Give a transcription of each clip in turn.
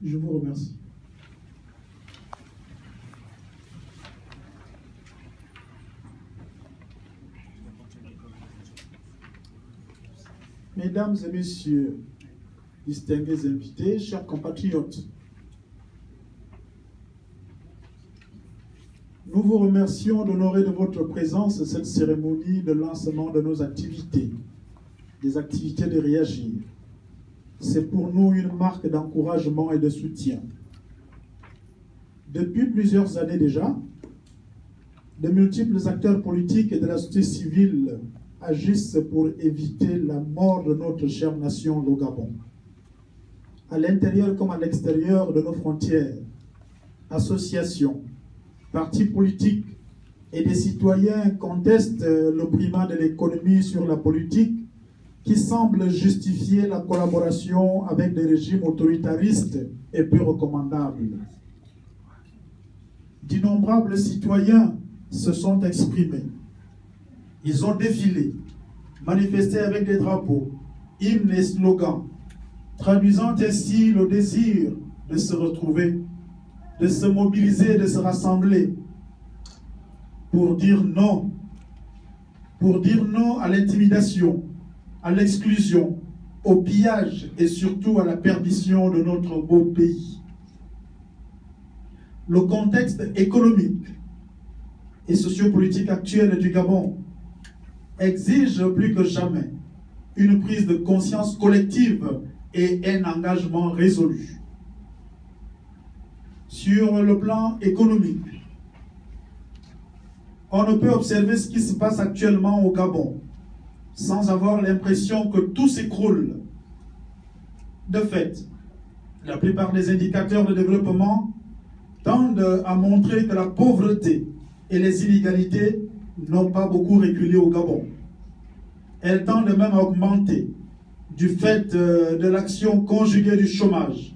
Je vous remercie. Mesdames et messieurs, distingués invités, chers compatriotes, nous vous remercions d'honorer de votre présence cette cérémonie de lancement de nos activités, des activités de réagir. C'est pour nous une marque d'encouragement et de soutien. Depuis plusieurs années déjà, de multiples acteurs politiques et de la société civile agissent pour éviter la mort de notre chère nation, le Gabon. À l'intérieur comme à l'extérieur de nos frontières, associations, partis politiques et des citoyens contestent le primat de l'économie sur la politique qui semble justifier la collaboration avec des régimes autoritaristes et peu recommandables. D'innombrables citoyens se sont exprimés. Ils ont défilé, manifesté avec des drapeaux, hymnes et slogans, traduisant ainsi le désir de se retrouver, de se mobiliser, de se rassembler, pour dire non à l'intimidation, à l'exclusion, au pillage et surtout à la perdition de notre beau pays. Le contexte économique et sociopolitique actuel du Gabon exige plus que jamais une prise de conscience collective et un engagement résolu. Sur le plan économique, on ne peut observer ce qui se passe actuellement au Gabon sans avoir l'impression que tout s'écroule. De fait, la plupart des indicateurs de développement tendent à montrer que la pauvreté et les inégalités n'ont pas beaucoup reculé au Gabon. Elles tendent même à augmenter du fait de l'action conjuguée du chômage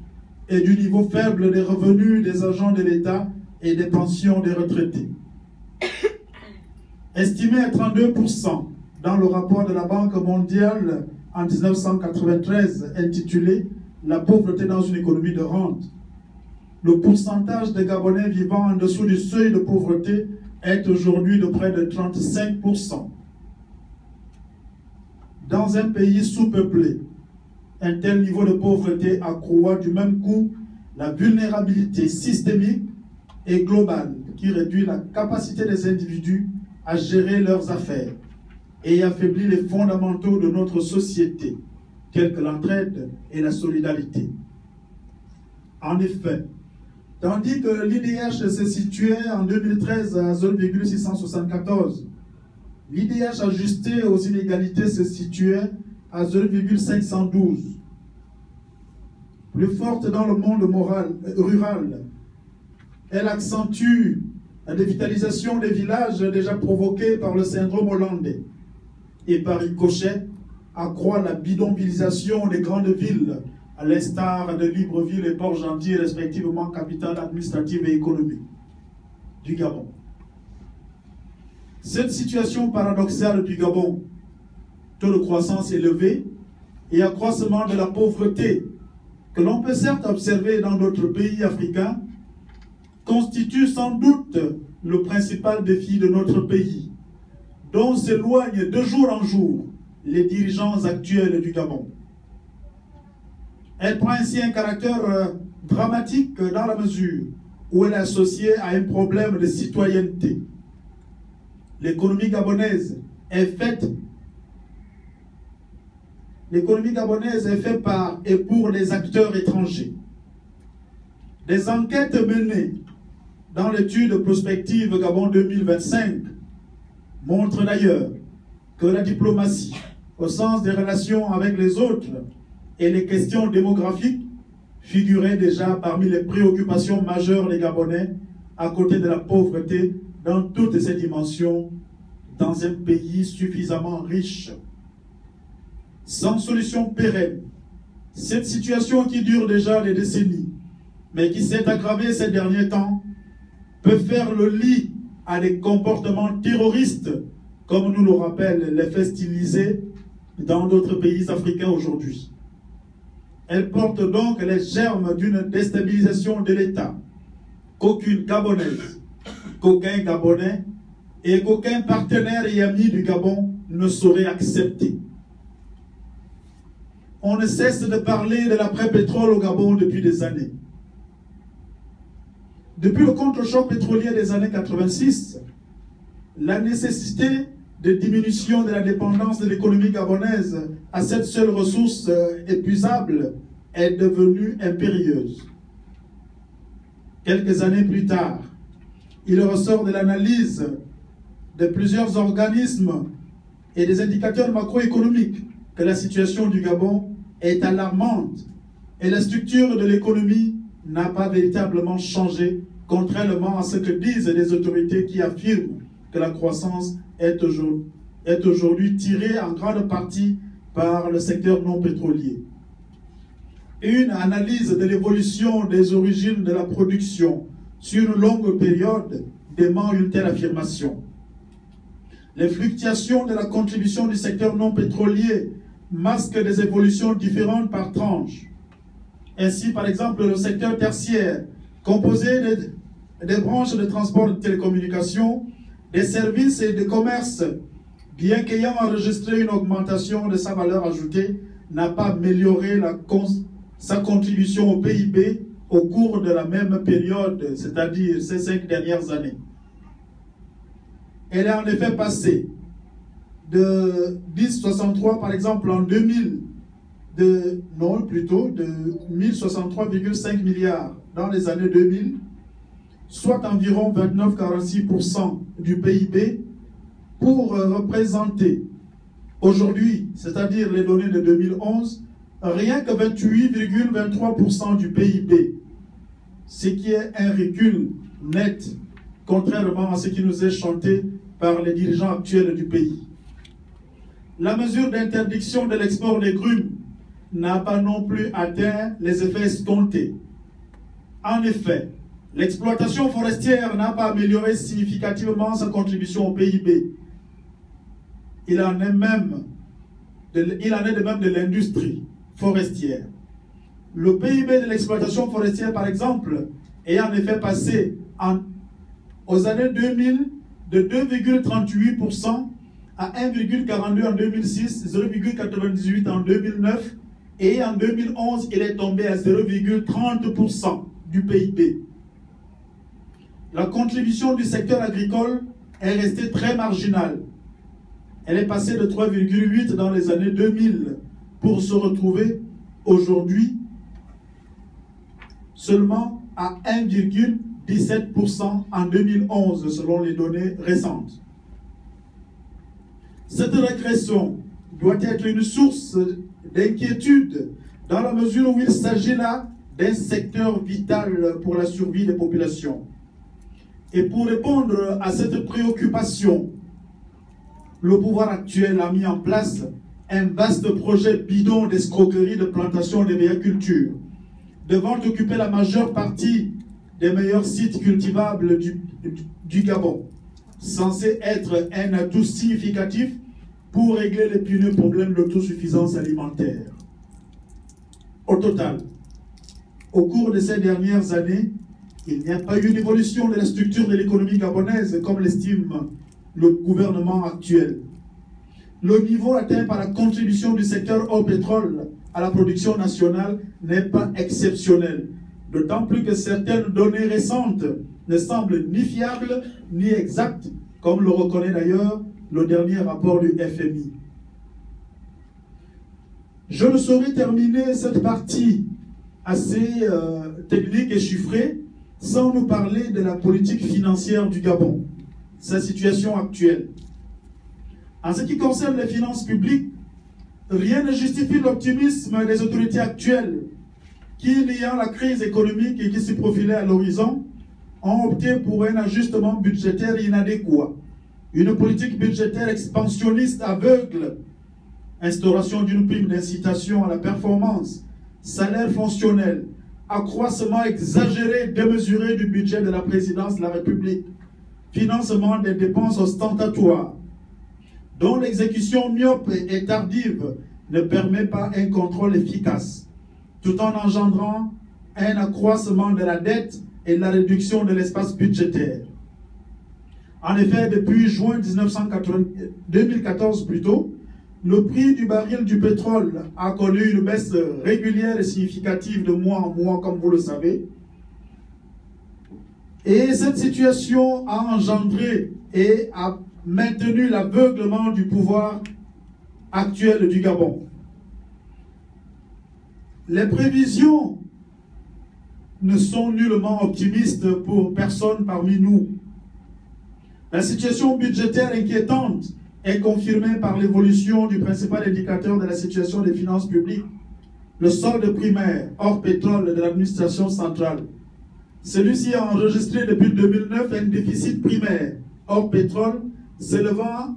et du niveau faible des revenus des agents de l'État et des pensions des retraités. Estimé à 32% dans le rapport de la Banque mondiale en 1993 intitulé « La pauvreté dans une économie de rente », le pourcentage des Gabonais vivant en dessous du seuil de pauvreté est aujourd'hui de près de 35%. Dans un pays sous-peuplé, un tel niveau de pauvreté accroît du même coup la vulnérabilité systémique et globale qui réduit la capacité des individus à gérer leurs affaires et affaiblit les fondamentaux de notre société, tels que l'entraide et la solidarité. En effet, tandis que l'IDH se situait en 2013 à 0,674, l'IDH ajusté aux inégalités se situait à 0,512. Plus forte dans le monde rural, elle accentue la dévitalisation des villages déjà provoquée par le syndrome hollandais et par ricochet accroît la bidonvillisation des grandes villes à l'instar de Libreville et Port-Gentil, respectivement capitale administrative et économique du Gabon. Cette situation paradoxale du Gabon, taux de croissance élevé et accroissement de la pauvreté que l'on peut certes observer dans d'autres pays africains, constitue sans doute le principal défi de notre pays, dont s'éloignent de jour en jour les dirigeants actuels du Gabon. Elle prend ainsi un caractère dramatique dans la mesure où elle est associée à un problème de citoyenneté. L'économie gabonaise est faite par et pour les acteurs étrangers. Des enquêtes menées dans l'étude prospective Gabon 2025 montrent d'ailleurs que la diplomatie, au sens des relations avec les autres et les questions démographiques, figuraient déjà parmi les préoccupations majeures des Gabonais, à côté de la pauvreté dans toutes ses dimensions, dans un pays suffisamment riche. Sans solution pérenne, cette situation qui dure déjà des décennies, mais qui s'est aggravée ces derniers temps, peut faire le lit à des comportements terroristes, comme nous le rappellent les faits stylisés dans d'autres pays africains aujourd'hui. Elle porte donc les germes d'une déstabilisation de l'État qu'aucune Gabonaise, qu'aucun Gabonais et qu'aucun partenaire et ami du Gabon ne saurait accepter. On ne cesse de parler de l'après-pétrole au Gabon depuis des années. Depuis le contre-choc pétrolier des années 86, la nécessité de diminution de la dépendance de l'économie gabonaise à cette seule ressource épuisable est devenue impérieuse. Quelques années plus tard, il ressort de l'analyse de plusieurs organismes et des indicateurs macroéconomiques que la situation du Gabon est alarmante et la structure de l'économie n'a pas véritablement changé, contrairement à ce que disent les autorités qui affirment que la croissance est aujourd'hui tirée en grande partie par le secteur non pétrolier. Une analyse de l'évolution des origines de la production sur une longue période dément une telle affirmation. Les fluctuations de la contribution du secteur non pétrolier masquent des évolutions différentes par tranche. Ainsi, par exemple, le secteur tertiaire, composé des branches de transport et de télécommunications, des services et des commerces, bien qu'ayant enregistré une augmentation de sa valeur ajoutée, n'a pas amélioré sa contribution au PIB au cours de la même période, c'est-à-dire ces 5 dernières années. Elle est en effet passée de 10,63 par exemple en 2000, de 1063,5 milliards dans les années 2000, soit environ 29,46% du PIB, pour représenter aujourd'hui, c'est-à-dire les données de 2011, rien que 28,23% du PIB, ce qui est un recul net, contrairement à ce qui nous est chanté par les dirigeants actuels du pays. La mesure d'interdiction de l'export des grumes n'a pas non plus atteint les effets escomptés. En effet, l'exploitation forestière n'a pas amélioré significativement sa contribution au PIB. Il en est de même de l'industrie forestière. Le PIB de l'exploitation forestière, par exemple, est en effet passé aux années 2000 de 2,38% à 1,42 en 2006, 0,98 en 2009 et en 2011, il est tombé à 0,30% du PIB. La contribution du secteur agricole est restée très marginale. Elle est passée de 3,8 dans les années 2000 pour se retrouver aujourd'hui seulement à 1,17% en 2011 selon les données récentes. Cette régression doit être une source d'inquiétude dans la mesure où il s'agit là d'un secteur vital pour la survie des populations. Et pour répondre à cette préoccupation, le pouvoir actuel a mis en place un vaste projet bidon d'escroquerie de plantation de mégacultures, devant occuper la majeure partie des meilleurs sites cultivables du Gabon, censé être un atout significatif pour régler l'épineux problème d'autosuffisance alimentaire. Au total, au cours de ces dernières années, il n'y a pas eu d'évolution de la structure de l'économie gabonaise, comme l'estime le gouvernement actuel. Le niveau atteint par la contribution du secteur au pétrole à la production nationale n'est pas exceptionnel, d'autant plus que certaines données récentes ne semblent ni fiables ni exactes, comme le reconnaît d'ailleurs le dernier rapport du FMI. Je ne saurais terminer cette partie assez technique et chiffrée sans nous parler de la politique financière du Gabon, sa situation actuelle. En ce qui concerne les finances publiques, rien ne justifie l'optimisme des autorités actuelles qui, liant la crise économique et qui s'y profilait à l'horizon, ont opté pour un ajustement budgétaire inadéquat, une politique budgétaire expansionniste aveugle, instauration d'une prime d'incitation à la performance, salaire fonctionnel, accroissement exagéré, démesuré du budget de la présidence de la République, financement des dépenses ostentatoires, dont l'exécution myope et tardive ne permet pas un contrôle efficace. tout en engendrant un accroissement de la dette et la réduction de l'espace budgétaire. En effet, depuis juin 2014 plutôt, le prix du baril du pétrole a connu une baisse régulière et significative de mois en mois, comme vous le savez. Et cette situation a engendré et a maintenu l'aveuglement du pouvoir actuel du Gabon. Les prévisions ne sont nullement optimistes pour personne parmi nous. La situation budgétaire inquiétante est confirmée par l'évolution du principal indicateur de la situation des finances publiques, le solde primaire hors pétrole de l'administration centrale. Celui-ci a enregistré depuis 2009 un déficit primaire hors pétrole s'élevant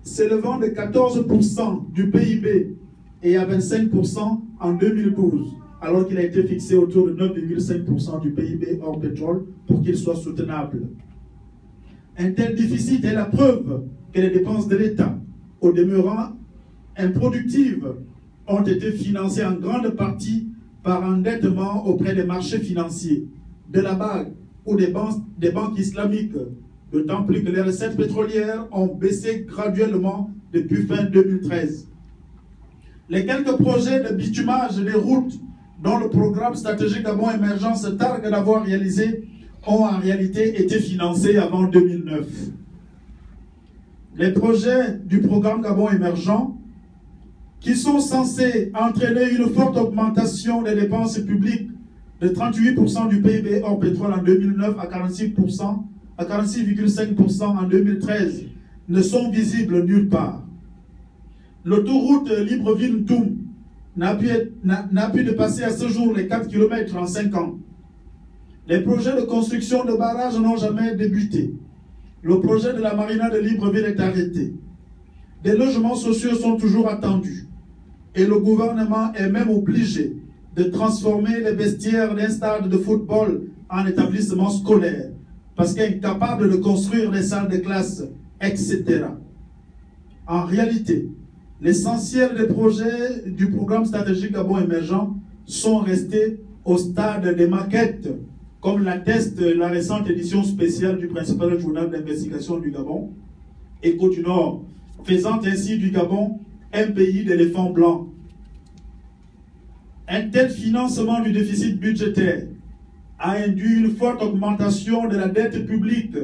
de 14% du PIB et à 25% en 2012, alors qu'il a été fixé autour de 9,5% du PIB hors pétrole pour qu'il soit soutenable. Un tel déficit est la preuve que les dépenses de l'État, au demeurant improductives, ont été financées en grande partie par endettement auprès des marchés financiers, de la BAG ou des banques islamiques, d'autant plus que les recettes pétrolières ont baissé graduellement depuis fin 2013. Les quelques projets de bitumage des routes dont le programme stratégique Gabon émergent se targue d'avoir réalisé ont en réalité été financés avant 2009. Les projets du programme Gabon émergent, qui sont censés entraîner une forte augmentation des dépenses publiques de 38% du PIB hors pétrole en 2009 à 46,5% en 2013, ne sont visibles nulle part. L'autoroute Libreville-Ntoum n'a pu dépasser à ce jour les 4 km en 5 ans. Les projets de construction de barrages n'ont jamais débuté. Le projet de la marina de Libreville est arrêté. Des logements sociaux sont toujours attendus. Et le gouvernement est même obligé de transformer les vestiaires d'un stade de football en établissement scolaire, parce qu'incapable de construire des salles de classe, etc. En réalité, l'essentiel des projets du programme stratégique Gabon émergent sont restés au stade des maquettes, comme l'atteste la récente édition spéciale du principal journal d'investigation du Gabon, Écho du Nord, faisant ainsi du Gabon un pays d'éléphants blancs. Un tel financement du déficit budgétaire a induit une forte augmentation de la dette publique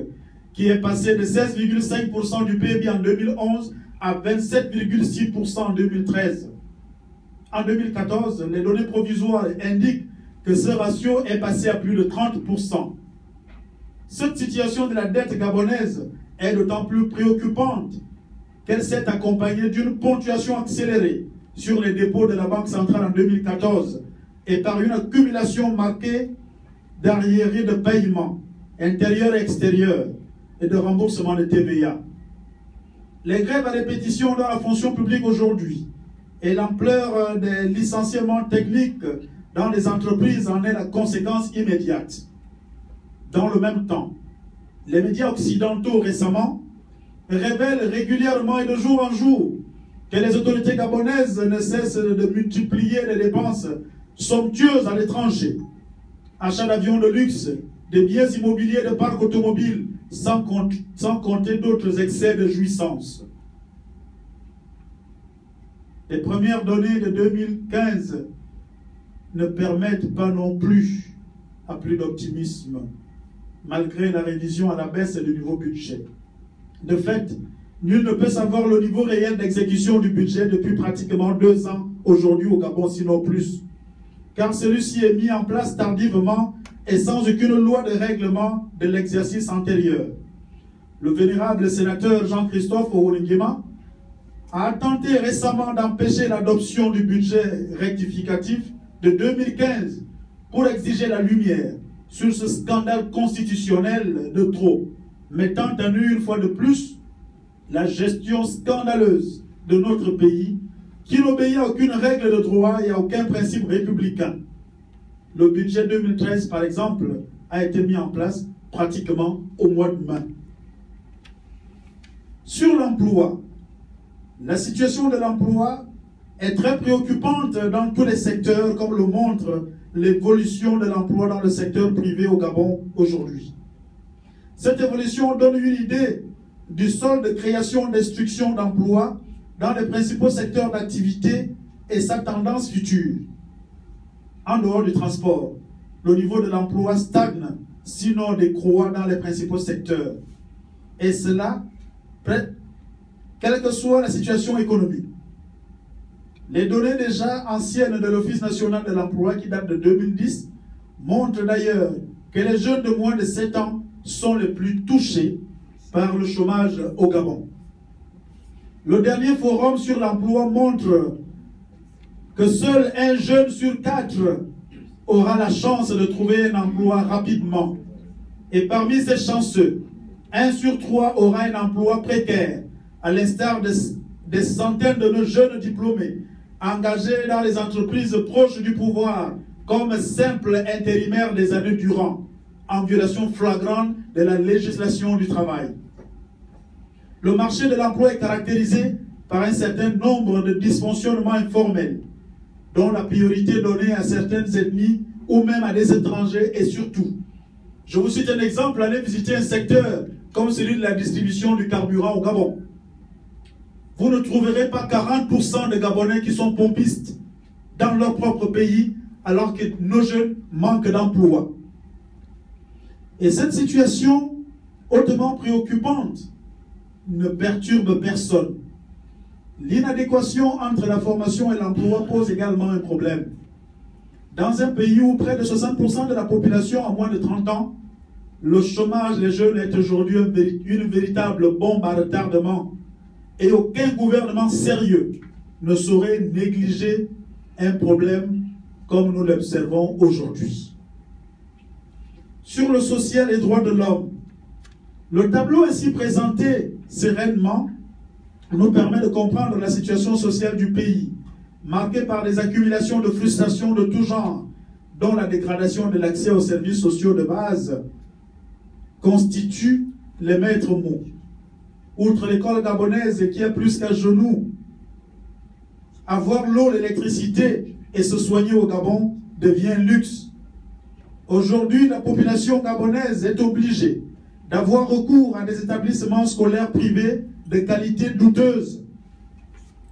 qui est passée de 16,5% du PIB en 2011 à 27,6% en 2013. En 2014, les données provisoires indiquent que ce ratio est passé à plus de 30%. Cette situation de la dette gabonaise est d'autant plus préoccupante qu'elle s'est accompagnée d'une ponctuation accélérée sur les dépôts de la Banque centrale en 2014 et par une accumulation marquée d'arriérés de paiement intérieur et extérieur et de remboursement de TVA. Les grèves à répétition dans la fonction publique aujourd'hui et l'ampleur des licenciements techniques dans les entreprises en est la conséquence immédiate. Dans le même temps, les médias occidentaux récemment révèlent régulièrement et de jour en jour que les autorités gabonaises ne cessent de multiplier les dépenses somptueuses à l'étranger. Achat d'avions de luxe, des biens immobiliers de parcs automobiles, sans compter d'autres excès de jouissance. Les premières données de 2015 ne permettent pas non plus à plus d'optimisme, malgré la révision à la baisse du nouveau budget. De fait, nul ne peut savoir le niveau réel d'exécution du budget depuis pratiquement 2 ans aujourd'hui au Gabon, sinon plus. Car celui-ci est mis en place tardivement et sans aucune loi de règlement de l'exercice antérieur. Le vénérable sénateur Jean-Christophe Oulinguima a tenté récemment d'empêcher l'adoption du budget rectificatif de 2015 pour exiger la lumière sur ce scandale constitutionnel de trop, mettant en nu une fois de plus la gestion scandaleuse de notre pays qui n'obéit à aucune règle de droit et à aucun principe républicain. Le budget 2013, par exemple, a été mis en place pratiquement au mois de mai. Sur l'emploi, la situation de l'emploi est très préoccupante dans tous les secteurs, comme le montre l'évolution de l'emploi dans le secteur privé au Gabon aujourd'hui. Cette évolution donne une idée du solde de création et destruction d'emplois dans les principaux secteurs d'activité et sa tendance future. En dehors du transport, le niveau de l'emploi stagne, sinon décroît dans les principaux secteurs. Et cela, quelle que soit la situation économique. Les données déjà anciennes de l'Office national de l'emploi, qui datent de 2010, montrent d'ailleurs que les jeunes de moins de 7 ans sont les plus touchés par le chômage au Gabon. Le dernier forum sur l'emploi montre que seul un jeune sur 4 aura la chance de trouver un emploi rapidement. Et parmi ces chanceux, 1 sur 3 aura un emploi précaire, à l'instar des centaines de nos jeunes diplômés engagés dans les entreprises proches du pouvoir comme simples intérimaires des années durant, en violation flagrante de la législation du travail. Le marché de l'emploi est caractérisé par un certain nombre de dysfonctionnements informels, dont la priorité donnée à certaines ethnies ou même à des étrangers et surtout. Je vous cite un exemple, allez visiter un secteur comme celui de la distribution du carburant au Gabon. Vous ne trouverez pas 40% de Gabonais qui sont pompistes dans leur propre pays, alors que nos jeunes manquent d'emploi. Et cette situation hautement préoccupante ne perturbe personne. L'inadéquation entre la formation et l'emploi pose également un problème. Dans un pays où près de 60% de la population a moins de 30 ans, le chômage des jeunes est aujourd'hui une véritable bombe à retardement. Et aucun gouvernement sérieux ne saurait négliger un problème comme nous l'observons aujourd'hui. Sur le social et droits de l'homme, le tableau ainsi présenté sereinement nous permet de comprendre la situation sociale du pays, marquée par des accumulations de frustrations de tout genre, dont la dégradation de l'accès aux services sociaux de base constitue les maîtres mots. Outre l'école gabonaise qui est plus qu'à genoux, avoir l'eau, l'électricité et se soigner au Gabon devient un luxe. Aujourd'hui, la population gabonaise est obligée d'avoir recours à des établissements scolaires privés de qualité douteuse,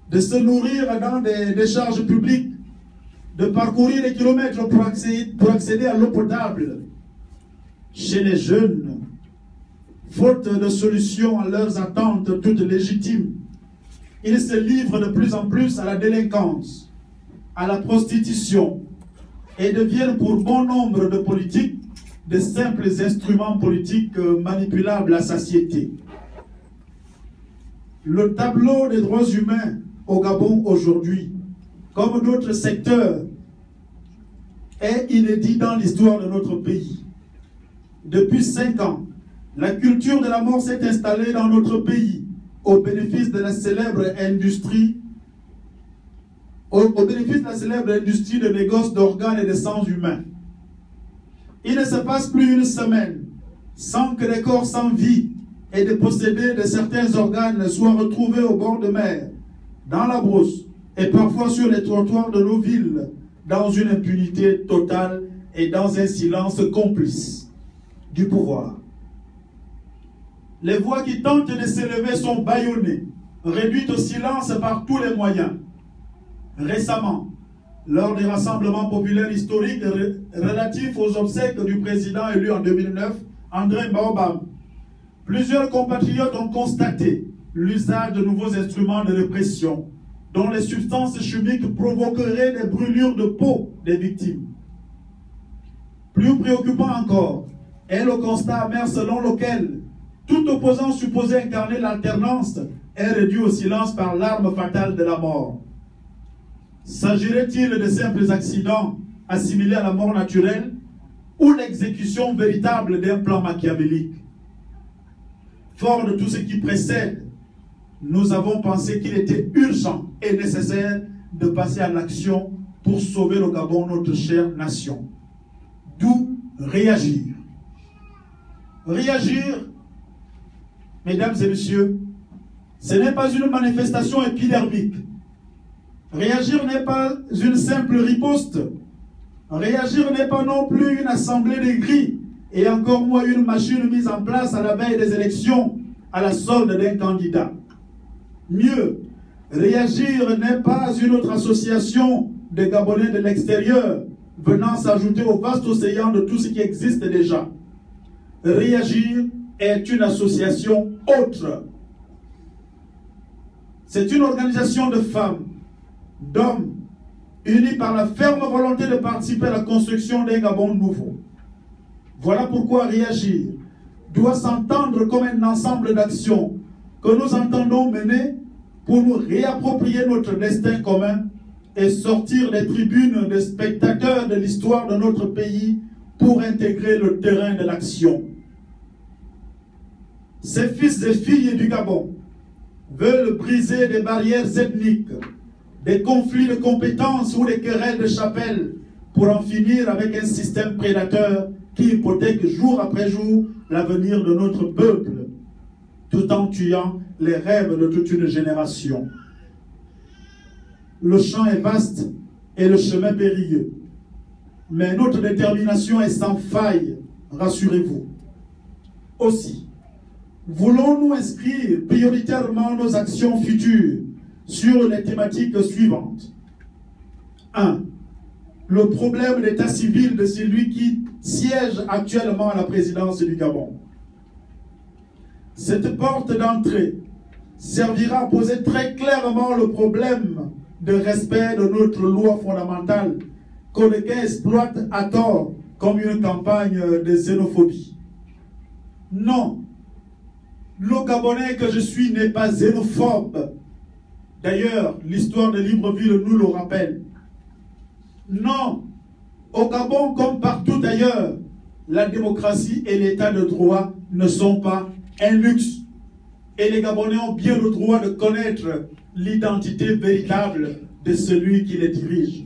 de se nourrir dans des décharges publiques, de parcourir des kilomètres pour accéder à l'eau potable. Chez les jeunes, faute de solutions à leurs attentes toutes légitimes, ils se livrent de plus en plus à la délinquance, à la prostitution, et deviennent pour bon nombre de politiques de simples instruments politiques manipulables à satiété. Le tableau des droits humains au Gabon aujourd'hui, comme d'autres secteurs, est inédit dans l'histoire de notre pays. Depuis 5 ans, la culture de la mort s'est installée dans notre pays au bénéfice de la célèbre industrie de négoce d'organes et de sang humains. Il ne se passe plus une semaine sans que des corps sans vie et des possédés de certains organes soient retrouvés au bord de mer, dans la brousse et parfois sur les trottoirs de nos villes, dans une impunité totale et dans un silence complice du pouvoir. Les voix qui tentent de s'élever sont bâillonnées, réduites au silence par tous les moyens. Récemment, lors des rassemblements populaires historiques relatifs aux obsèques du président élu en 2009, André Baobab, plusieurs compatriotes ont constaté l'usage de nouveaux instruments de répression, dont les substances chimiques provoqueraient des brûlures de peau des victimes. Plus préoccupant encore est le constat amer selon lequel tout opposant supposé incarner l'alternance est réduit au silence par l'arme fatale de la mort. S'agirait-il de simples accidents assimilés à la mort naturelle ou l'exécution véritable d'un plan machiavélique? Fort de tout ce qui précède, nous avons pensé qu'il était urgent et nécessaire de passer à l'action pour sauver le Gabon, notre chère nation. D'où réagir. Réagir, mesdames et messieurs, ce n'est pas une manifestation épidermique. Réagir n'est pas une simple riposte. Réagir n'est pas non plus une assemblée de gris et encore moins une machine mise en place à la veille des élections à la solde d'un candidat. Mieux, réagir n'est pas une autre association de Gabonais de l'extérieur venant s'ajouter au vaste océan de tout ce qui existe déjà. Réagir est une association autre. C'est une organisation de femmes, d'hommes, unis par la ferme volonté de participer à la construction d'un Gabon nouveau. Voilà pourquoi réagir doit s'entendre comme un ensemble d'actions que nous entendons mener pour nous réapproprier notre destin commun et sortir des tribunes des spectateurs de l'histoire de notre pays pour intégrer le terrain de l'action. Ces fils et filles du Gabon veulent briser des barrières ethniques, des conflits de compétences ou des querelles de chapelle pour en finir avec un système prédateur qui hypothèque jour après jour l'avenir de notre peuple, tout en tuant les rêves de toute une génération. Le champ est vaste et le chemin périlleux, mais notre détermination est sans faille, rassurez-vous. Aussi, voulons-nous inscrire prioritairement nos actions futures sur les thématiques suivantes. 1. Le problème d'état civil de celui qui siège actuellement à la présidence du Gabon. Cette porte d'entrée servira à poser très clairement le problème de respect de notre loi fondamentale qu'on exploite à tort comme une campagne de xénophobie. Non, le Gabonais que je suis n'est pas xénophobe. D'ailleurs, l'histoire de Libreville nous le rappelle. Non, au Gabon comme partout ailleurs, la démocratie et l'état de droit ne sont pas un luxe. Et les Gabonais ont bien le droit de connaître l'identité véritable de celui qui les dirige.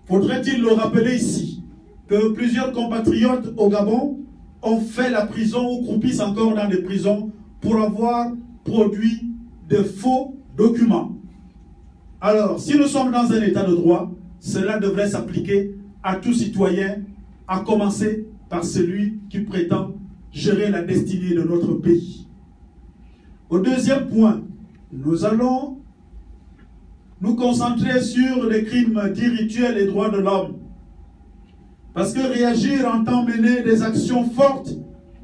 Faudrait-il le rappeler ici que plusieurs compatriotes au Gabon ont fait la prison ou croupissent encore dans des prisons pour avoir produit de faux documents. Alors, si nous sommes dans un état de droit, cela devrait s'appliquer à tout citoyen, à commencer par celui qui prétend gérer la destinée de notre pays. Au deuxième point, nous allons nous concentrer sur les crimes dits rituels et droits de l'homme. Parce que réagir entend mener des actions fortes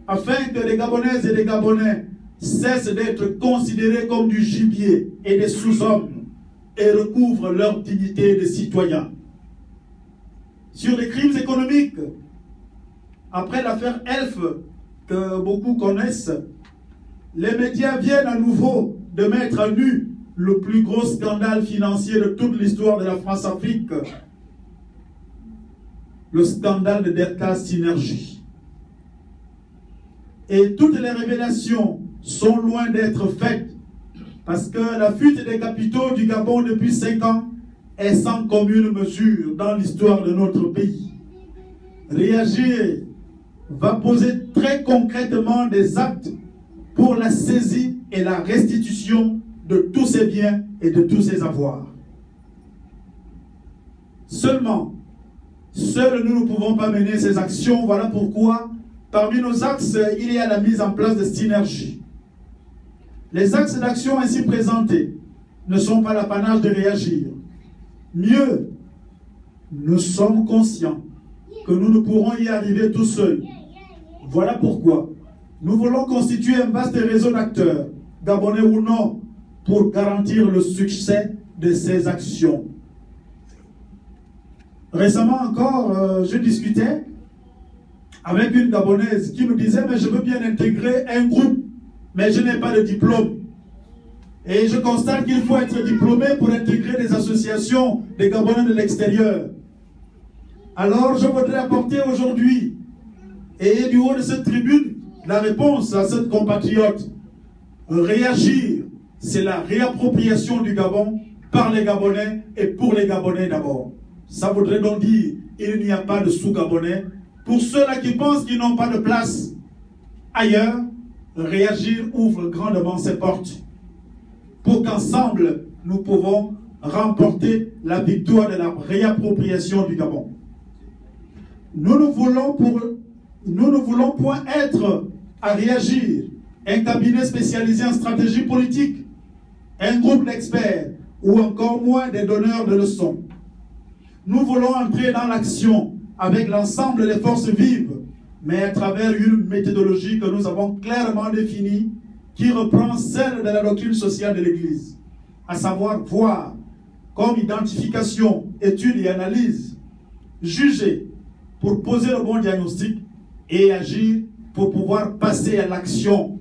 afin que les Gabonaises et les Gabonais cessent d'être considérés comme du gibier et des sous-hommes et recouvrent leur dignité de citoyens. Sur les crimes économiques, après l'affaire Elf, que beaucoup connaissent, les médias viennent à nouveau de mettre à nu le plus gros scandale financier de toute l'histoire de la France-Afrique, le scandale de Derka Synergie. Et toutes les révélations sont loin d'être faites, parce que la fuite des capitaux du Gabon depuis 5 ans est sans commune mesure dans l'histoire de notre pays. Réagir va poser très concrètement des actes pour la saisie et la restitution de tous ces biens et de tous ces avoirs. Seuls nous ne pouvons pas mener ces actions. Voilà pourquoi, parmi nos axes, il y a la mise en place de synergies. Les axes d'action ainsi présentés ne sont pas l'apanage de réagir. Mieux, nous sommes conscients que nous ne pourrons y arriver tout seuls. Voilà pourquoi nous voulons constituer un vaste réseau d'acteurs, gabonais ou non, pour garantir le succès de ces actions. Récemment encore, je discutais avec une Gabonaise qui me disait « mais je veux bien intégrer un groupe, mais je n'ai pas de diplôme ». Et je constate qu'il faut être diplômé pour intégrer des associations des Gabonais de l'extérieur. Alors je voudrais apporter aujourd'hui, et du haut de cette tribune, la réponse à cette compatriote. Réagir, c'est la réappropriation du Gabon par les Gabonais et pour les Gabonais d'abord. Ça voudrait donc dire qu'il n'y a pas de sous-Gabonais. Pour ceux-là qui pensent qu'ils n'ont pas de place ailleurs, réagir ouvre grandement ses portes pour qu'ensemble, nous pouvons remporter la victoire de la réappropriation du Gabon. Nous ne voulons point être à réagir un cabinet spécialisé en stratégie politique, un groupe d'experts ou encore moins des donneurs de leçons. Nous voulons entrer dans l'action avec l'ensemble des forces vives, mais à travers une méthodologie que nous avons clairement définie qui reprend celle de la doctrine sociale de l'Église, à savoir voir comme identification, étude et analyse, juger pour poser le bon diagnostic et agir pour pouvoir passer à l'action.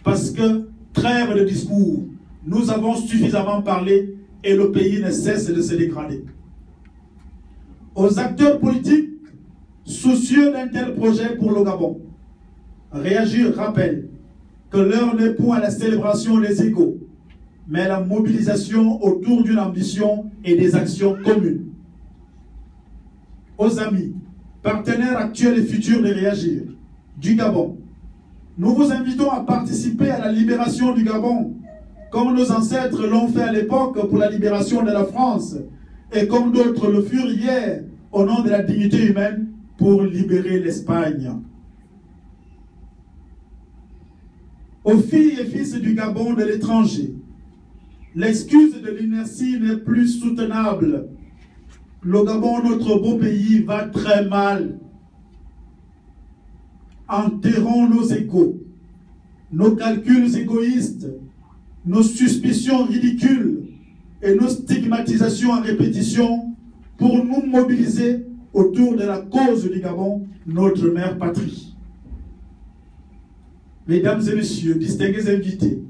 Parce que trêve de discours, nous avons suffisamment parlé et le pays ne cesse de se dégrader. Aux acteurs politiques soucieux d'un tel projet pour le Gabon, réagir rappelle que l'heure n'est point à la célébration des égaux, mais à la mobilisation autour d'une ambition et des actions communes. Aux amis, partenaires actuels et futurs de Réagir du Gabon, nous vous invitons à participer à la libération du Gabon, comme nos ancêtres l'ont fait à l'époque pour la libération de la France, et comme d'autres le furent hier au nom de la dignité humaine pour libérer l'Espagne. Aux filles et fils du Gabon de l'étranger, l'excuse de l'inertie n'est plus soutenable. Le Gabon, notre beau pays, va très mal. Enterrons nos égos, nos calculs égoïstes, nos suspicions ridicules et nos stigmatisations en répétition pour nous mobiliser autour de la cause du Gabon, notre mère patrie. Mesdames et messieurs, distingués invités,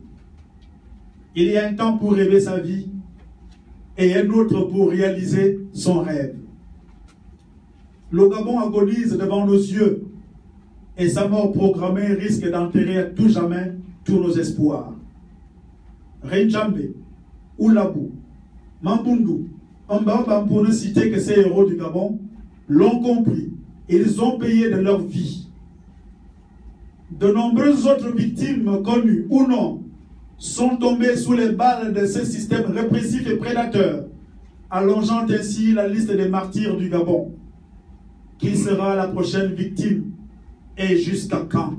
il y a un temps pour rêver sa vie et un autre pour réaliser son rêve. Le Gabon agonise devant nos yeux et sa mort programmée risque d'enterrer à tout jamais tous nos espoirs. Renjambe, Oulabou, Mambundu, Mbamba, pour ne citer que ces héros du Gabon, l'ont compris. Ils ont payé de leur vie. De nombreuses autres victimes, connues ou non, sont tombées sous les balles de ce système répressif et prédateur, allongeant ainsi la liste des martyrs du Gabon. Qui sera la prochaine victime et jusqu'à quand?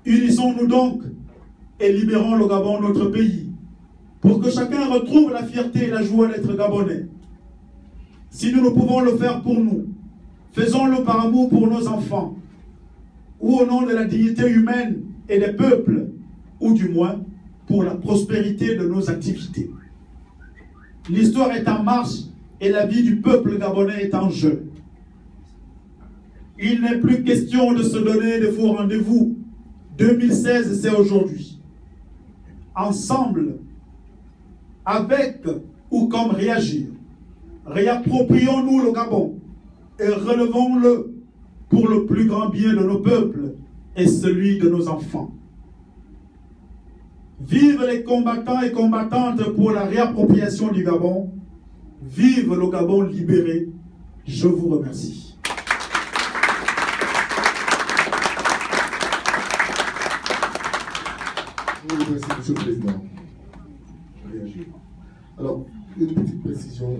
Unissons-nous donc et libérons le Gabon, notre pays, pour que chacun retrouve la fierté et la joie d'être Gabonais. Si nous ne pouvons le faire pour nous, faisons-le par amour pour nos enfants, ou au nom de la dignité humaine et des peuples, ou du moins pour la prospérité de nos activités. L'histoire est en marche et la vie du peuple gabonais est en jeu. Il n'est plus question de se donner de faux rendez-vous. 2016, c'est aujourd'hui. Ensemble, avec ou comme Réagir, réapproprions-nous le Gabon et relevons-le pour le plus grand bien de nos peuples et celui de nos enfants. Vive les combattants et combattantes pour la réappropriation du Gabon. Vive le Gabon libéré. Je vous remercie. Je vous remercie, Monsieur le Président. Alors, une petite précision.